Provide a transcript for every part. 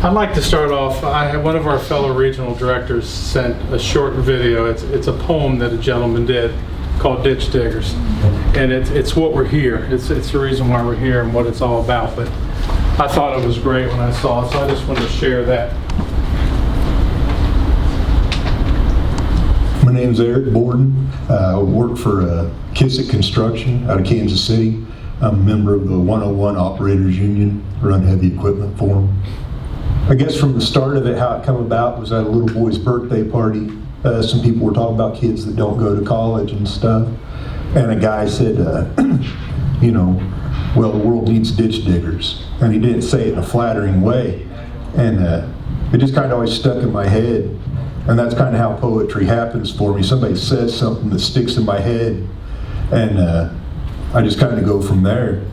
I'd like to start off, one of our fellow regional directors sent a short video. It's a poem that a gentleman did called Ditch Diggers. And it's what we're here. It's the reason why we're here and what it's all about. But I thought it was great when I saw it, so I just wanted to share that. My name's Eric Borden. I work for Kissick Construction out of Kansas City. I'm a member of the 101 Operators Union, run heavy equipment for them. I guess from the start of it, how it come about was at a little boy's birthday party. Some people were talking about kids that don't go to college and stuff. And a guy said, well, the world needs ditch diggers. And he didn't say it in a flattering way. And it just kind of always stuck in my head. And that's kind of how poetry happens for me. Somebody says something that sticks in my head, and I just kind of go from there.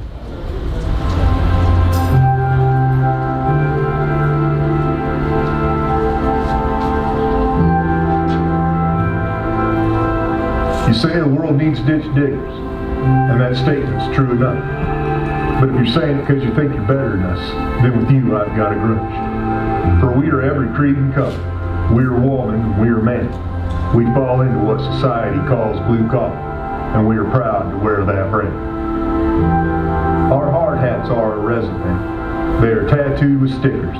You say the world needs ditch diggers, and that statement's true enough. But if you're saying it because you think you're better than us, then with you I've got a grudge. For we are every creed and color. We are woman and we are man. We fall into what society calls blue collar, and we are proud to wear that brand. Our hard hats are our resume. They are tattooed with stickers,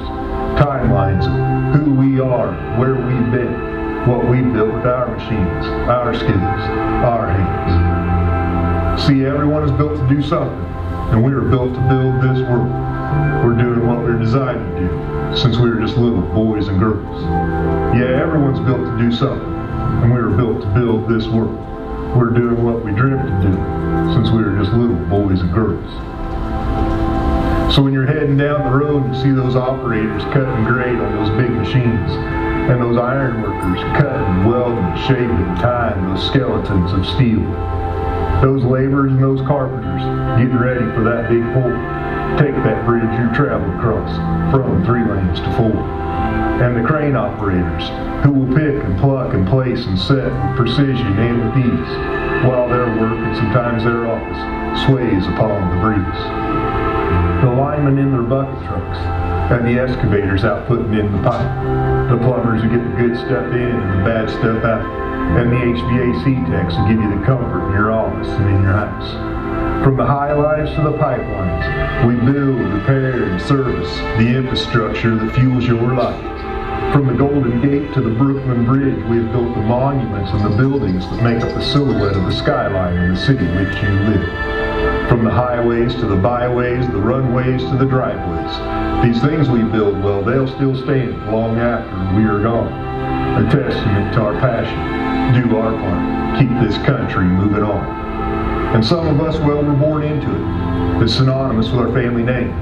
timelines of who we are, where we've been, what we've built with our machines, our skills, our hands. See, everyone is built to do something, and we are built to build this world. We're doing what we're designed to do, since we were just little boys and girls. Yeah, everyone's built to do something, and we were built to build this world. We're doing what we dreamt to do, since we were just little boys and girls. So when you're heading down the road and see those operators cutting grade on those big machines, and those iron workers cutting, welding, shaping, tying those skeletons of steel, those laborers and those carpenters getting ready for that big pull, take that bridge you traveled across from 3 lanes to 4. And the crane operators who will pick and pluck and place and set with precision and with ease while their work and sometimes their office sways upon the breeze. The linemen in their bucket trucks and the excavators out putting in the pipe. The plumbers who get the good stuff in and the bad stuff out. And the HVAC techs who give you the comfort in your office and in your house. From the high lines to the pipelines, we build, repair, and service the infrastructure that fuels your life. From the Golden Gate to the Brooklyn Bridge, we have built the monuments and the buildings that make up the silhouette of the skyline in the city which you live. From the highways to the byways, the runways to the driveways, these things we build, well, they'll still stand long after we are gone. A testament to our passion. Do our part. Keep this country moving on. And some of us, well, we're born into it. It's synonymous with our family name.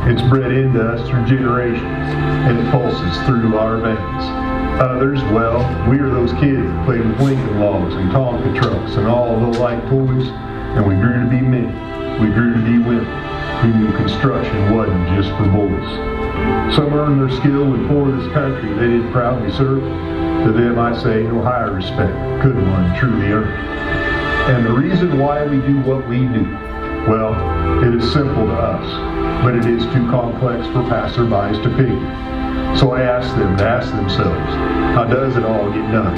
It's bred into us through generations, and it pulses through our veins. Others, well, we are those kids that played with Lincoln logs and Tonka trucks and all the like toys, and we grew to be men. We grew to be women who knew construction wasn't just for boys. Some earned their skill when for this country they did proudly serve. To them I say no higher respect could one truly earn. And the reason why we do what we do, well, it is simple to us, but it is too complex for passerbys to figure. So I ask them to ask themselves, how does it all get done?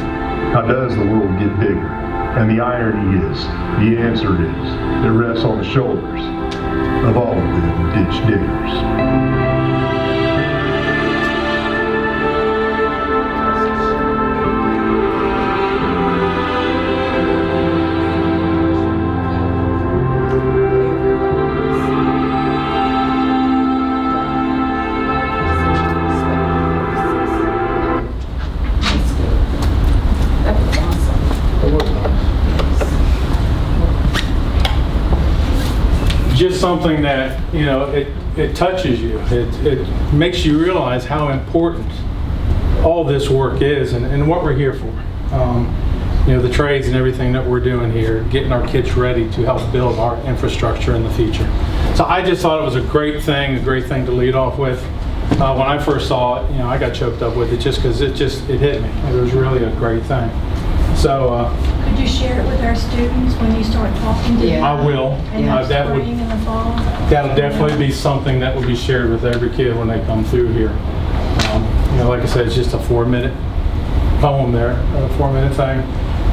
How does the world get bigger? And the irony is, the answer is, it rests on the shoulders of all of them ditch diggers. Just something that, it touches you. It makes you realize how important all this work is and what we're here for. The trades and everything that we're doing here, getting our kids ready to help build our infrastructure in the future. So I just thought it was a great thing to lead off with. When I first saw it, I got choked up with it just because it hit me. It was really a great thing. So could you share it with our students when you start talking to them? I will. In the spring and the fall? That'll definitely be something that will be shared with every kid when they come through here. like I said, it's just a 4-minute poem there, a 4-minute thing.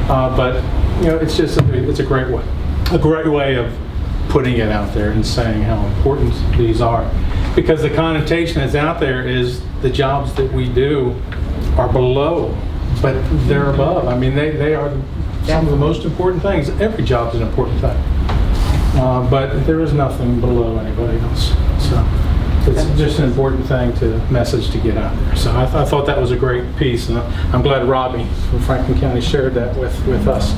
But it's just it's a great way of putting it out there and saying how important these are, because the connotation that's out there is the jobs that we do are below, but they're above. I mean, they are some of the most important things. Every job's an important thing, but there is nothing below anybody else. So it's just an important thing message to get out there. So I thought that was a great piece, and I'm glad Robbie from Franklin County shared that with us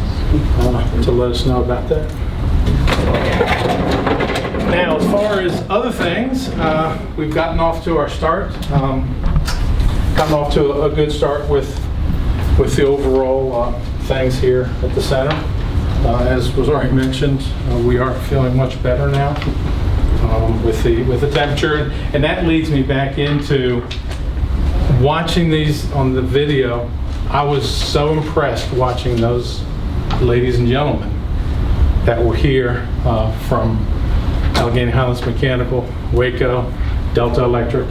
to let us know about that. Now, as far as other things, we've gotten off to our start. Gotten off to a good start with the overall things here at the center. As was already mentioned, we are feeling much better now with the temperature, and that leads me back into watching these on the video. I was so impressed watching those ladies and gentlemen that were here from Allegheny Highlands Mechanical, Waco, Delta Electric.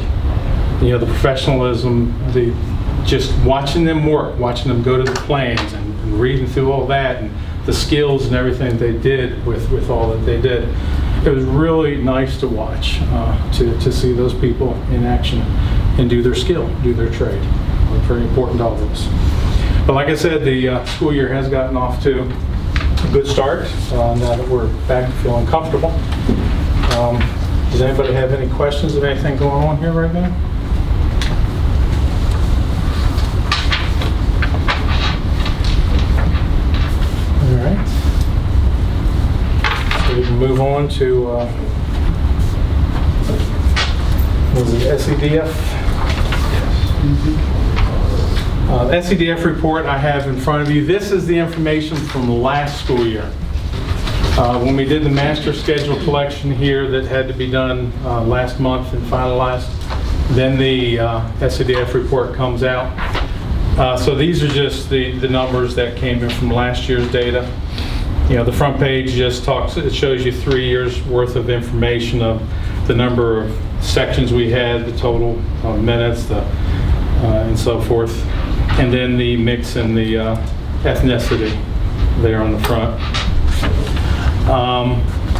The professionalism, just watching them work, watching them go to the plans and reading through all that, and the skills and everything they did with all that they did. It was really nice to watch, to see those people in action and do their skill, do their trade. Very important, all of us. But like I said, the school year has gotten off to a good start now that we're back feeling comfortable. Does anybody have any questions of anything going on here right now? All right. So we can move on to was it SEDF? The SEDF report I have in front of you. This is the information from last school year. When we did the master schedule collection here that had to be done last month and finalized, then the SEDF report comes out. So these are just the numbers that came in from last year's data. The front page just it shows you 3 years worth of information of the number of sections we had, the total minutes, and so forth. And then the mix and the ethnicity there on the front.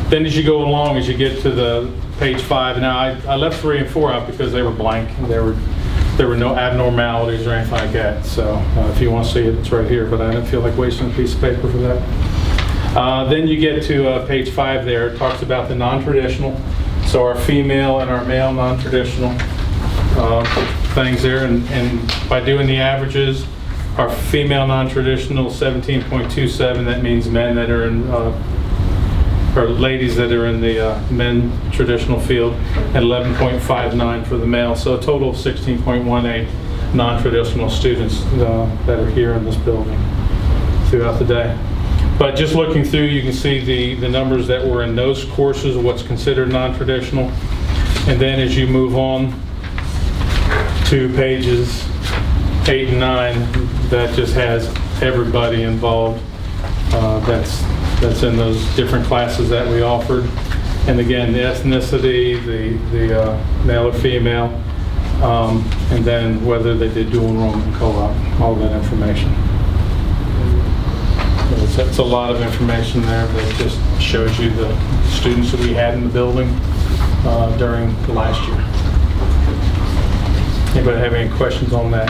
Then as you go along, as you get to the page 5, now I left 3 and 4 out because they were blank. There were no abnormalities or anything like that. So if you want to see it, it's right here, but I didn't feel like wasting a piece of paper for that. Then you get to page 5 there. It talks about the non-traditional. So our female and our male non-traditional things there. And by doing the averages, our female non-traditional 17.27, that means men that are in or ladies that are in the men traditional field, and 11.59 for the male. So a total of 16.18 non-traditional students that are here in this building throughout the day. But just looking through, you can see the numbers that were in those courses, what's considered non-traditional. And then as you move on to pages 8 and 9, that just has everybody involved that's in those different classes that we offered. And again, the ethnicity, the male or female, and then whether they did dual enrollment and co-op, all that information. It's a lot of information there that just shows you the students that we had in the building during the last year. Anybody have any questions on that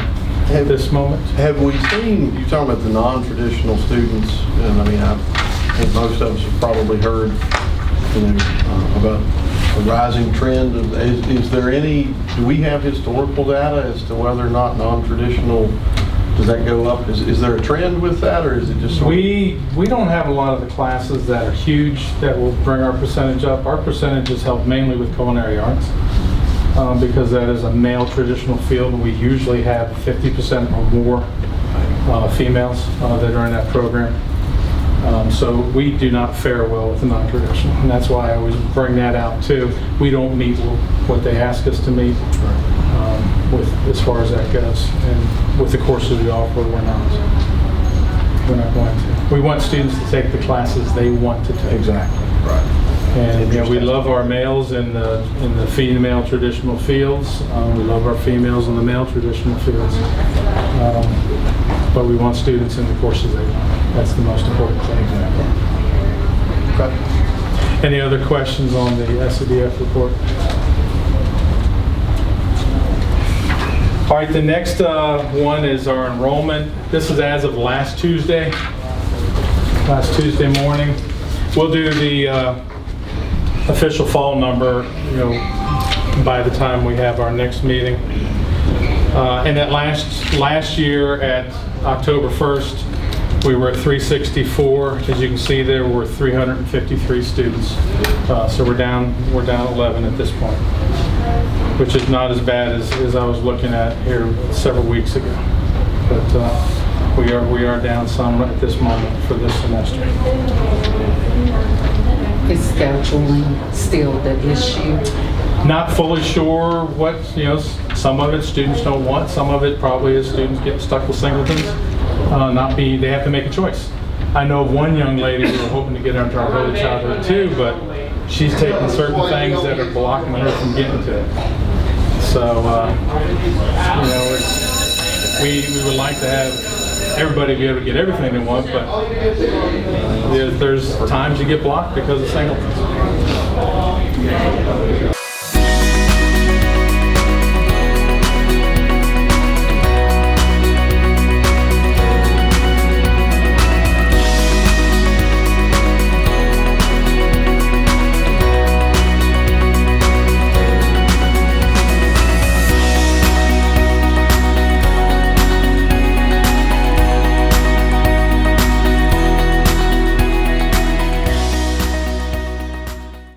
at this moment? Have we seen, you're talking about the non-traditional students, and I mean, I think most of us have probably heard, about a rising trend. Is there any, do we have historical data as to whether or not non-traditional, does that go up? Is there a trend with that, or is it just sort of? We don't have a lot of the classes that are huge that will bring our percentage up. Our percentage is held mainly with culinary arts because that is a male traditional field, and we usually have 50% or more females that are in that program. So we do not fare well with the non-traditional, and that's why I always bring that out too. We don't meet what they ask us to meet with as far as that goes, and with the courses we offer, we're not going to. We want students to take the classes they want to take. Exactly. Right. And we love our males in the female traditional fields. We love our females in the male traditional fields. But we want students in the courses they want. That's the most important thing. Okay. Any other questions on the SEDF report? All right, the next one is our enrollment. This is as of last Tuesday morning. We'll do the official fall number, by the time we have our next meeting. And at last year at October 1st, we were at 364. As you can see, there were 353 students. So we're down 11 at this point, which is not as bad as I was looking at here several weeks ago. But we are down some at this moment for this semester. Is scheduling still the issue? Not fully sure what, some of it students don't want, some of it probably is students getting stuck with singletons. They have to make a choice. I know of one young lady we were hoping to get her into our early childhood too, but she's taking certain things that are blocking her from getting to it. So, we would like to have everybody be able to get everything they want, but there's times you get blocked because of singletons.